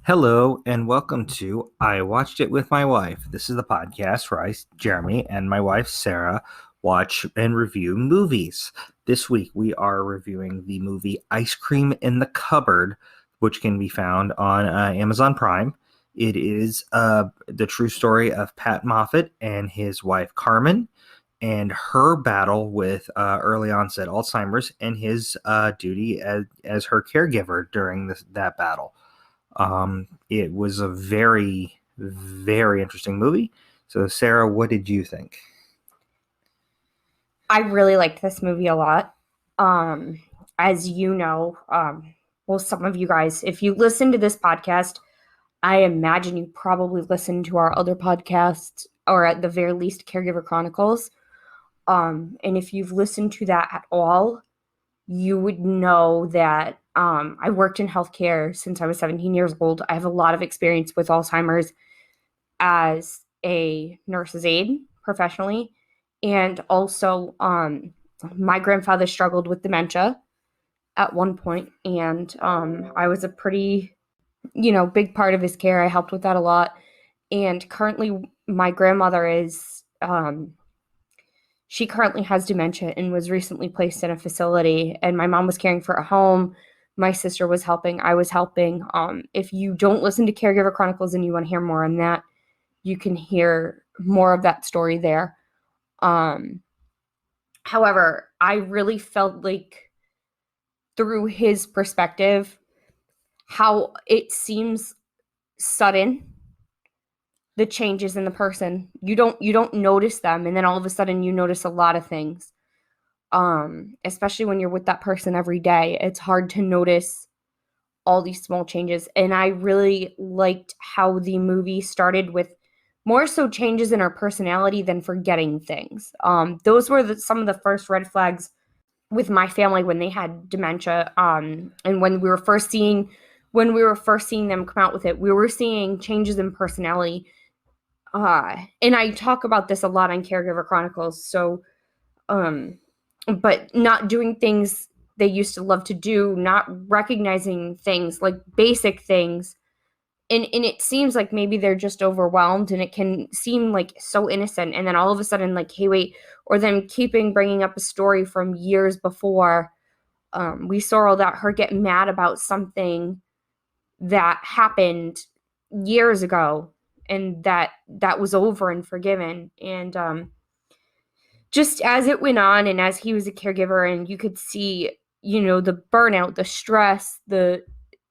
Hello and welcome to I Watched It With My Wife. This is the podcast where Jeremy, and my wife, Sarah, watch and review movies. This week we are reviewing the movie Ice Cream in the Cupboard, which can be found on Amazon Prime. It is the true story of Pat Moffat and his wife, Carmen, and her battle with early-onset Alzheimer's and his duty as her caregiver during that battle. It was a very, very interesting movie. So, Sarah, what did you think? I really liked this movie a lot. As you know, well, some of you guys, if you listen to this podcast, I imagine you probably listen to our other podcasts, or at the very least, Caregiver Chronicles. And if you've listened to that at all, you would know that I worked in healthcare since I was 17 years old. I have a lot of experience with Alzheimer's as a nurse's aide professionally. And also, my grandfather struggled with dementia at one point, and I was a pretty, big part of his care. I helped with that a lot. And currently, my grandmother she currently has dementia and was recently placed in a facility. And my mom was caring for her at home. My sister was helping. I was helping. If you don't listen to Caregiver Chronicles and you want to hear more on that, you can hear more of that story there. However, I really felt like through his perspective, how it seems sudden, the changes in the person. You don't notice them, and then all of a sudden you notice a lot of things. Especially when you're with that person every day, it's hard to notice all these small changes. And I really liked how the movie started with more so changes in her personality than forgetting things. Those were some of the first red flags with my family when they had dementia. And when we were first seeing them come out with it, we were seeing changes in personality. And I talk about this a lot on Caregiver Chronicles. So, but not doing things they used to love to do, not recognizing things like basic things. And it seems like maybe they're just overwhelmed, and it can seem like so innocent. And then all of a sudden, like, hey, wait, or them bringing up a story from years before. We saw all that, her get mad about something that happened years ago, and that was over and forgiven. And just as it went on, and as he was a caregiver, and you could see, the burnout, the stress, I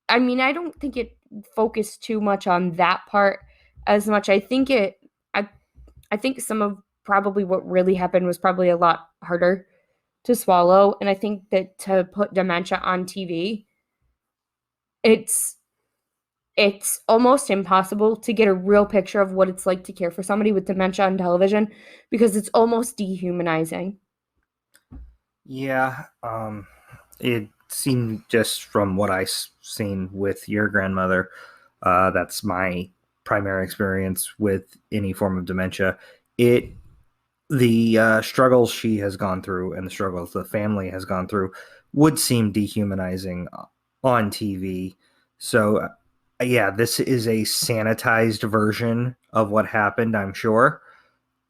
don't think it focused too much on that part as much. I think some of probably what really happened was probably a lot harder to swallow. And I think that to put dementia on TV, it's almost impossible to get a real picture of what it's like to care for somebody with dementia on television, because it's almost dehumanizing. Yeah, it seemed, just from what I've seen with your grandmother, that's my primary experience with any form of dementia. The struggles she has gone through and the struggles the family has gone through would seem dehumanizing on TV. So, yeah, this is a sanitized version of what happened, I'm sure.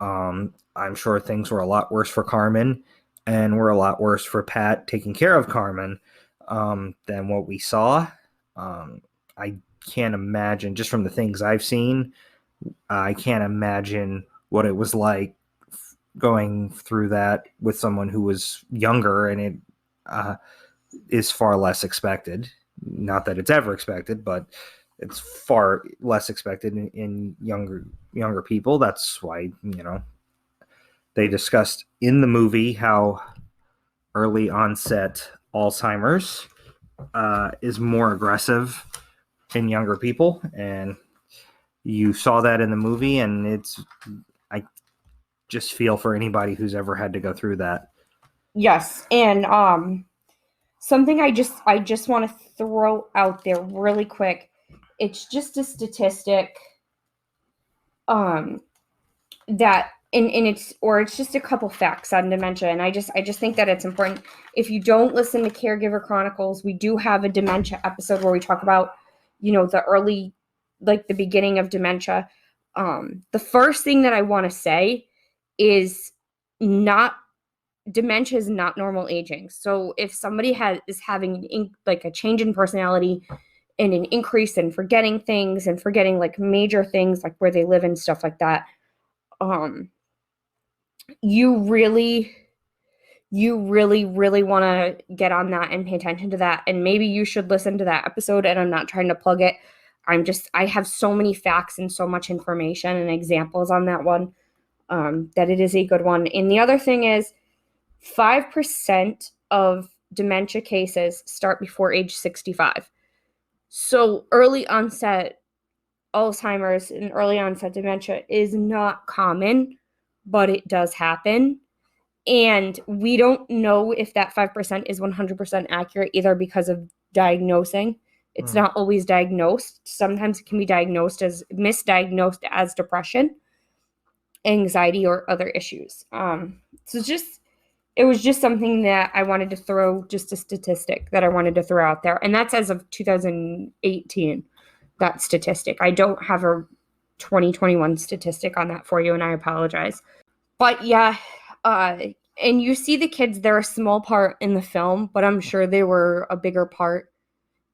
I'm sure things were a lot worse for Carmen, and were a lot worse for Pat taking care of Carmen, than what we saw. I can't imagine, just from the things I've seen, I can't imagine what it was like going through that with someone who was younger, and it is far less expected. Not that it's ever expected, but it's far less expected in younger people. That's why, they discussed in the movie how early onset Alzheimer's is more aggressive in younger people, and you saw that in the movie, and I just feel for anybody who's ever had to go through that. Yes, and something I just want to throw out there really quick. It's just a statistic that and it's just a couple facts on dementia, and I just think that it's important. If you don't listen to Caregiver Chronicles, we do have a dementia episode where we talk about, the early like the beginning of dementia, the first thing that I want to say is not dementia is not normal aging. So if somebody is having like a change in personality and an increase in forgetting things and forgetting like major things like where they live and stuff like that, you really really want to get on that and pay attention to that. And maybe you should listen to that episode. And I'm not trying to plug it. I have so many facts and so much information and examples on that one, that it is a good one. And the other thing is 5% of dementia cases start before age 65. So early onset Alzheimer's and early onset dementia is not common, but it does happen. And we don't know if that 5% is 100% accurate either because of diagnosing. It's not always diagnosed. Sometimes it can be misdiagnosed as depression, anxiety, or other issues. So it was just something that I wanted to throw, just a statistic that I wanted to throw out there. And that's as of 2018, that statistic. I don't have a 2021 statistic on that for you, and I apologize. But yeah, and you see the kids, they're a small part in the film, but I'm sure they were a bigger part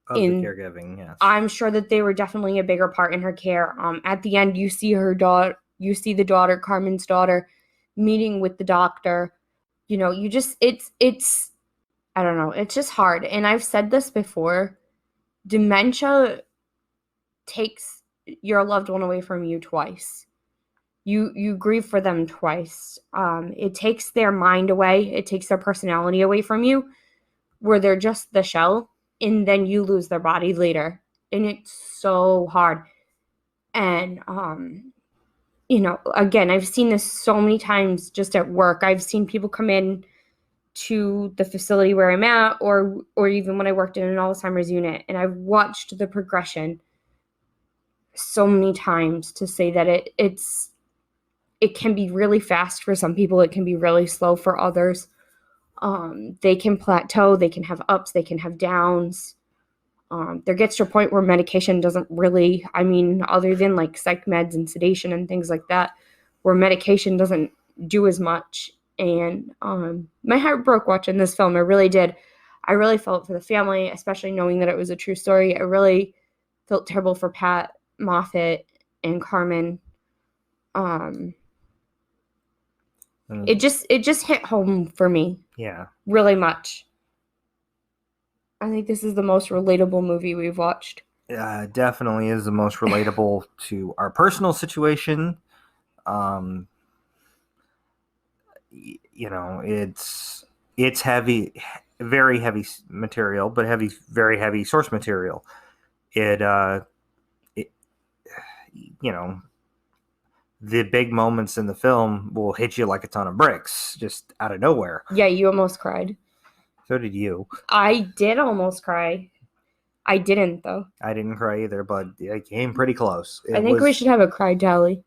of the caregiving, yes. I'm sure that they were definitely a bigger part in her care. At the end, you see the daughter, Carmen's daughter, meeting with the doctor. You know, it's I don't know, it's just hard. And I've said this before, dementia takes your loved one away from you twice. You grieve for them twice. It takes their mind away. It takes their personality away from you, where they're just the shell, and then you lose their body later. And it's so hard. And, you know, again, I've seen this so many times just at work. I've seen people come in to the facility where I'm at, or even when I worked in an Alzheimer's unit, and I've watched the progression so many times to say that it can be really fast for some people. It can be really slow for others. They can plateau. They can have ups. They can have downs. There gets to a point where medication doesn't really, other than like psych meds and sedation and things like that, where medication doesn't do as much. And my heart broke watching this film. I really did. I really felt for the family, especially knowing that it was a true story. I really felt terrible for Pat Moffat and Carmen. It just hit home for me. Yeah. Really much. I think this is the most relatable movie we've watched. Definitely is the most relatable to our personal situation. You know, it's heavy, very heavy material, but very heavy source material. It you know, the big moments in the film will hit you like a ton of bricks, just out of nowhere. Yeah, you almost cried. So did you. I did almost cry. I didn't, though. I didn't cry either, but it came pretty close. I think we should have a cry tally.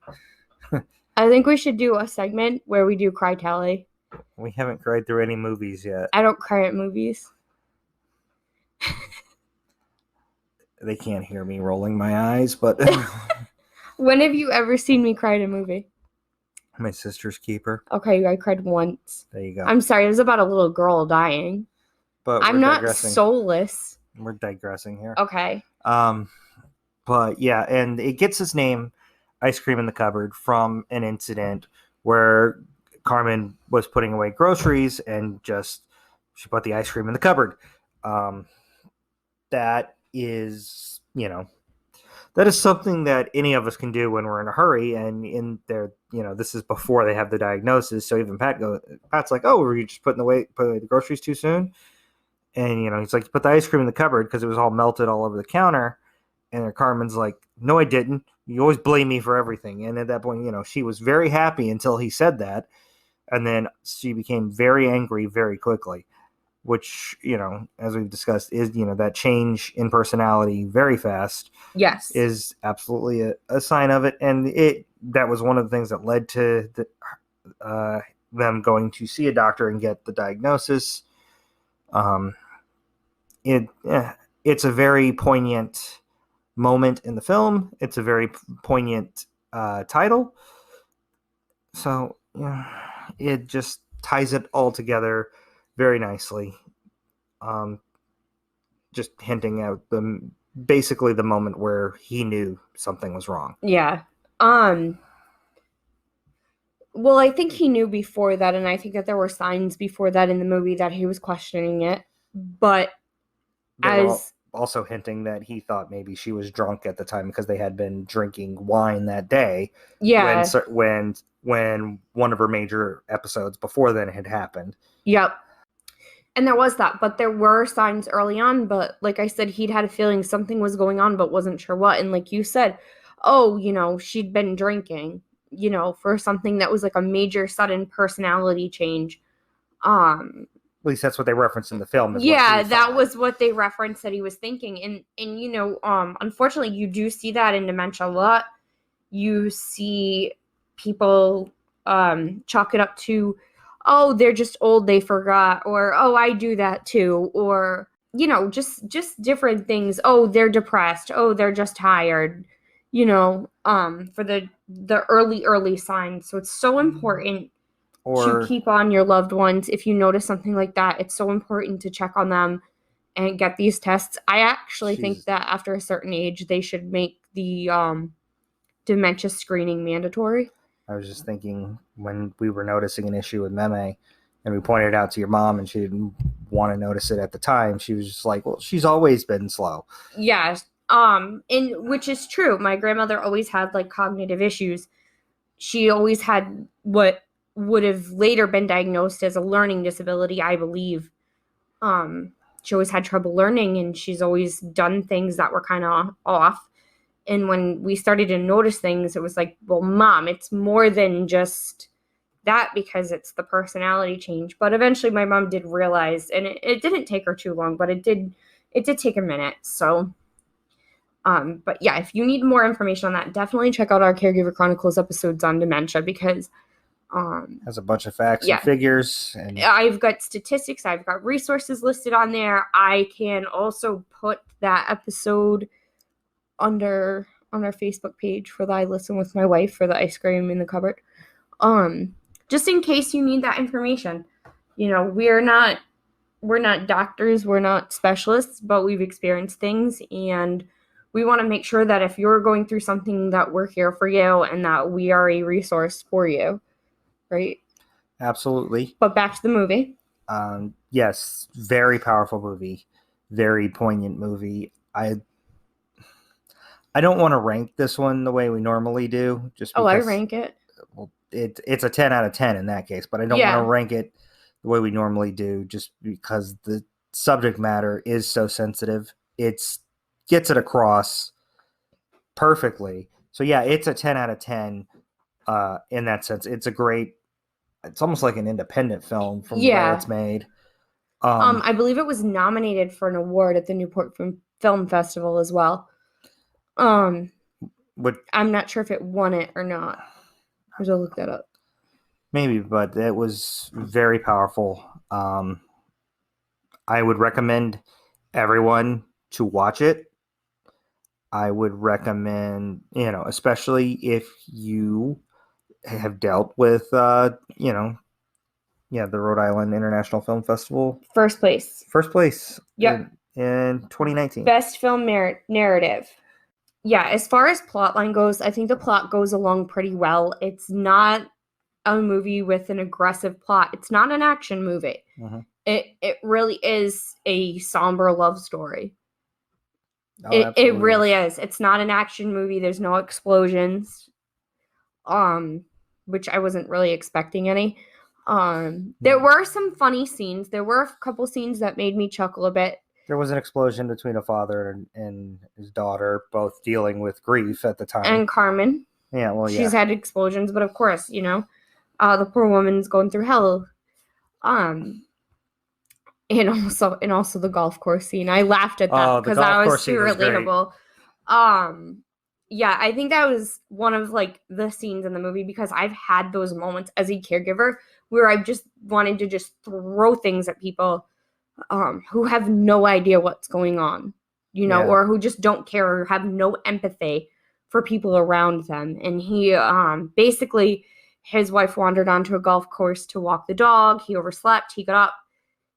I think we should do a segment where we do cry tally. We haven't cried through any movies yet. I don't cry at movies. They can't hear me rolling my eyes, but... When have you ever seen me cry at a movie? My Sister's Keeper. Okay, I cried once. There you go. I'm sorry, it was about a little girl dying. But I'm not soulless. We're digressing here. Okay. But yeah, and it gets its name, Ice Cream in the Cupboard, from an incident where Carmen was putting away groceries and she put the ice cream in the cupboard. That is, that is something that any of us can do when we're in a hurry. And in there, this is before they have the diagnosis. So even Pat's like, "Oh, were you just put away the groceries too soon?" And, he's like, "Put the ice cream in the cupboard," because it was all melted all over the counter. And Carmen's like, "No, I didn't. You always blame me for everything." And at that point, she was very happy until he said that. And then she became very angry very quickly, which, as we've discussed, is, that change in personality very fast. Yes. Is absolutely a sign of it. And that was one of the things that led to them going to see a doctor and get the diagnosis. It's a very poignant moment in the film. It's a very poignant title. So, yeah, it just ties it all together very nicely. Um, just hinting at basically the moment where he knew something was wrong. Yeah. Well, I think he knew before that, and I think that there were signs before that in the movie that he was questioning it. But They were as also hinting that he thought maybe she was drunk at the time because they had been drinking wine that day. yeah, When one of her major episodes before then had happened. yep. And there was that, but there were signs early on. But like I said, he'd had a feeling something was going on, but wasn't sure what. And like you said, oh, she'd been drinking, for something that was like a major sudden personality change. At least that's what they referenced in the film. Yeah, that was what they referenced that he was thinking. And unfortunately, you do see that in dementia a lot. You see people chalk it up to, oh, they're just old, they forgot, or oh, I do that too, or just different things. Oh, they're depressed. Oh, they're just tired. For the early signs. So it's so important to keep on your loved ones. If you notice something like that, it's so important to check on them and get these tests. I actually think that after a certain age, they should make the dementia screening mandatory. I was just thinking when we were noticing an issue with Meme and we pointed it out to your mom and she didn't want to notice it at the time, she was just like, well, she's always been slow. Yeah. And which is true. My grandmother always had like cognitive issues. She always had what would have later been diagnosed as a learning disability, I believe. She always had trouble learning, and she's always done things that were kind of off. And when we started to notice things, it was like, well, Mom, it's more than just that because it's the personality change. But eventually my mom did realize, and it didn't take her too long, but it did take a minute. So, but yeah, if you need more information on that, definitely check out our Caregiver Chronicles episodes on dementia because has a bunch of facts and figures. And I've got statistics. I've got resources listed on there. I can also put that episode on our Facebook page for the I Listen with My Wife for the ice cream in the cupboard. Just in case you need that information. We're not doctors, we're not specialists, but we've experienced things, and we want to make sure that if you're going through something that we're here for you and that we are a resource for you. Right? Absolutely. But back to the movie. Yes, very powerful movie, very poignant movie. I don't want to rank this one the way we normally do, just because I rank it. Well, it's a 10 out of 10 in that case, but I don't want to rank it the way we normally do, just because the subject matter is so sensitive. It gets it across perfectly. So yeah, it's a 10 out of 10 in that sense. It's almost like an independent film from the way it's made. I believe it was nominated for an award at the Newport Film Festival as well. I'm not sure if it won it or not. I have to look that up. Maybe, but it was very powerful. I would recommend everyone to watch it. I would recommend, especially if you have dealt with, the Rhode Island International Film Festival. First place. Yep. In 2019. Best film narrative. Yeah, as far as plotline goes, I think the plot goes along pretty well. It's not a movie with an aggressive plot. It's not an action movie. Mm-hmm. It really is a somber love story. Oh, it really is. It's not an action movie. There's no explosions, which I wasn't really expecting any. There were some funny scenes. There were a couple scenes that made me chuckle a bit. There was an explosion between a father and his daughter, both dealing with grief at the time. And Carmen. Yeah, well, she's had explosions, but of course, the poor woman's going through hell. And also the golf course scene. I laughed at that because I was too relatable. Yeah, I think that was one of like the scenes in the movie because I've had those moments as a caregiver where I've just wanted to just throw things at people who have no idea what's going on. Yeah. or who just don't care or have no empathy for people around them. And he basically, his wife wandered onto a golf course to walk the dog. He overslept. He got up.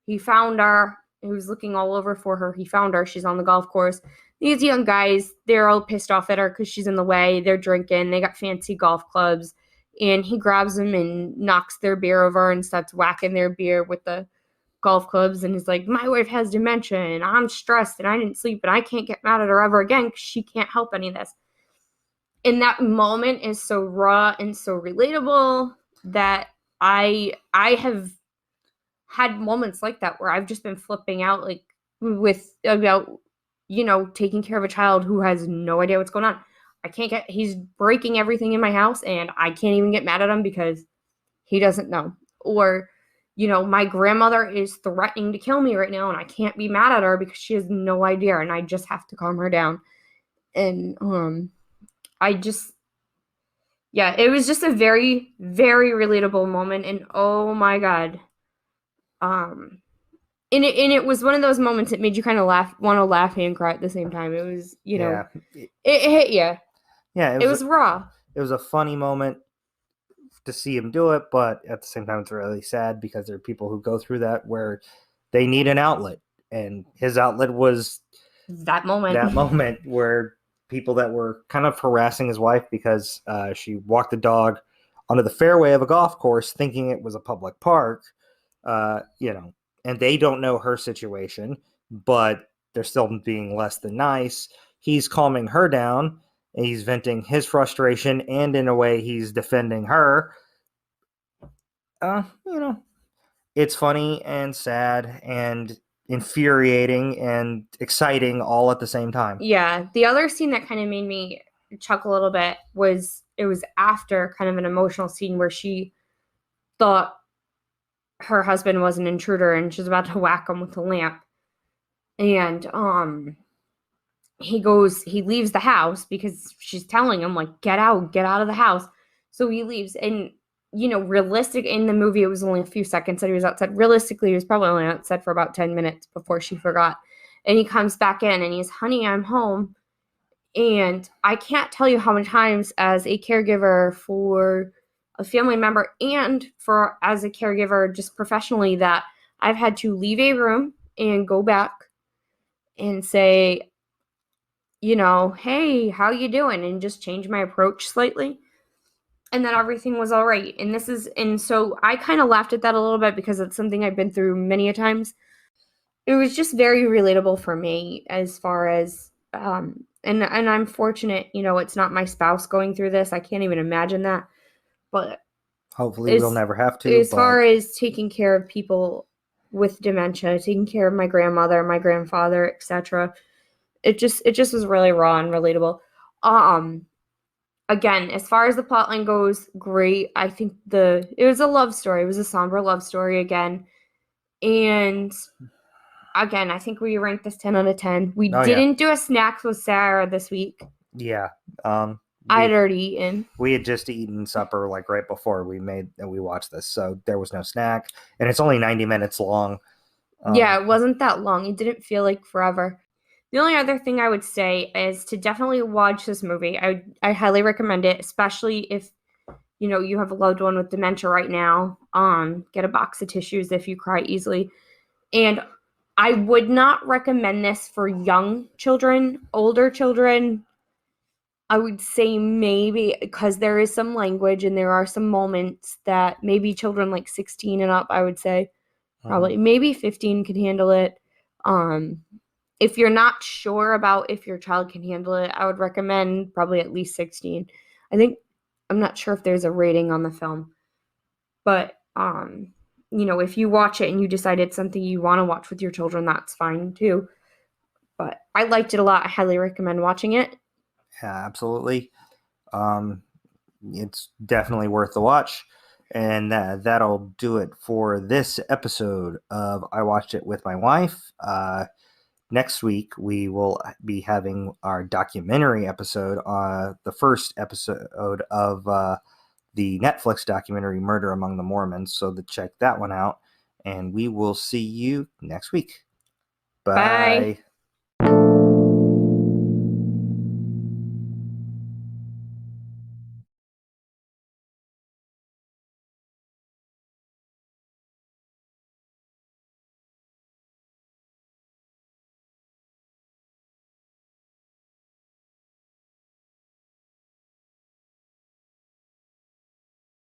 He found her. He was looking all over for her. He found her. She's on the golf course. These young guys, they're all pissed off at her because she's in the way. They're drinking. They got fancy golf clubs. And he grabs them and knocks their beer over and starts whacking their beer with the golf clubs. And he's like, my wife has dementia and I'm stressed and I didn't sleep and I can't get mad at her ever again because she can't help any of this. And that moment is so raw and so relatable that I have had moments like that where I've just been flipping out, like with about taking care of a child who has no idea what's going on. He's breaking everything in my house and I can't even get mad at him because he doesn't know. Or my grandmother is threatening to kill me right now and I can't be mad at her because she has no idea and I just have to calm her down. And I just yeah, it was just a very, very relatable moment. And oh my God. Um and it was one of those moments that made you kind of want to laugh and cry at the same time. It was, Yeah. it hit you. Yeah. It was raw. It was a funny moment to see him do it, but at the same time, it's really sad because there are people who go through that where they need an outlet, and his outlet was That moment. that moment where people that were kind of harassing his wife because she walked the dog onto the fairway of a golf course thinking it was a public park, and they don't know her situation, but they're still being less than nice. He's calming her down, and he's venting his frustration, and in a way, he's defending her. Uh, you know, it's funny and sad and infuriating and exciting all at the same time. Yeah. The other scene that kind of made me chuckle a little bit was it was after kind of an emotional scene where she thought her husband was an intruder and she was about to whack him with a lamp. And he leaves the house because she's telling him, like, get out of the house. So he leaves. And realistic in the movie, it was only a few seconds that he was outside. Realistically, he was probably only outside for about 10 minutes before she forgot. And he comes back in and he's, honey, I'm home. And I can't tell you how many times as a caregiver for a family member and for as a caregiver just professionally that I've had to leave a room and go back and say, hey, how you doing? And just change my approach slightly. And then everything was all right. And so I kind of laughed at that a little bit because it's something I've been through many a times. It was just very relatable for me as far as, and I'm fortunate, it's not my spouse going through this. I can't even imagine that. But Hopefully, we'll never have to. As far as taking care of people with dementia, taking care of my grandmother, my grandfather, etc., it just was really raw and relatable. Again, as far as the plotline goes, great. I think it was a love story. It was a somber love story again. And again, I think we ranked this 10 out of 10. We didn't do a snacks with Sarah this week. Yeah. I'd already eaten. We had just eaten supper like right before we watched this, so there was no snack, and it's only 90 minutes long. Yeah, it wasn't that long. It didn't feel like forever. The only other thing I would say is to definitely watch this movie. I highly recommend it, especially if you have a loved one with dementia right now. Get a box of tissues if you cry easily. And I would not recommend this for young children. Older children, I would say maybe, because there is some language and there are some moments that maybe children like 16 and up, I would say, probably maybe 15 can handle it. If you're not sure about if your child can handle it, I would recommend probably at least 16. I'm not sure if there's a rating on the film, but if you watch it and you decide it's something you want to watch with your children, that's fine too. But I liked it a lot. I highly recommend watching it. Yeah, absolutely. It's definitely worth the watch. And that'll do it for this episode of I Watched It With My Wife. Next week, we will be having our documentary episode, the first episode of the Netflix documentary Murder Among the Mormons. So check that one out. And we will see you next week. Bye. Bye.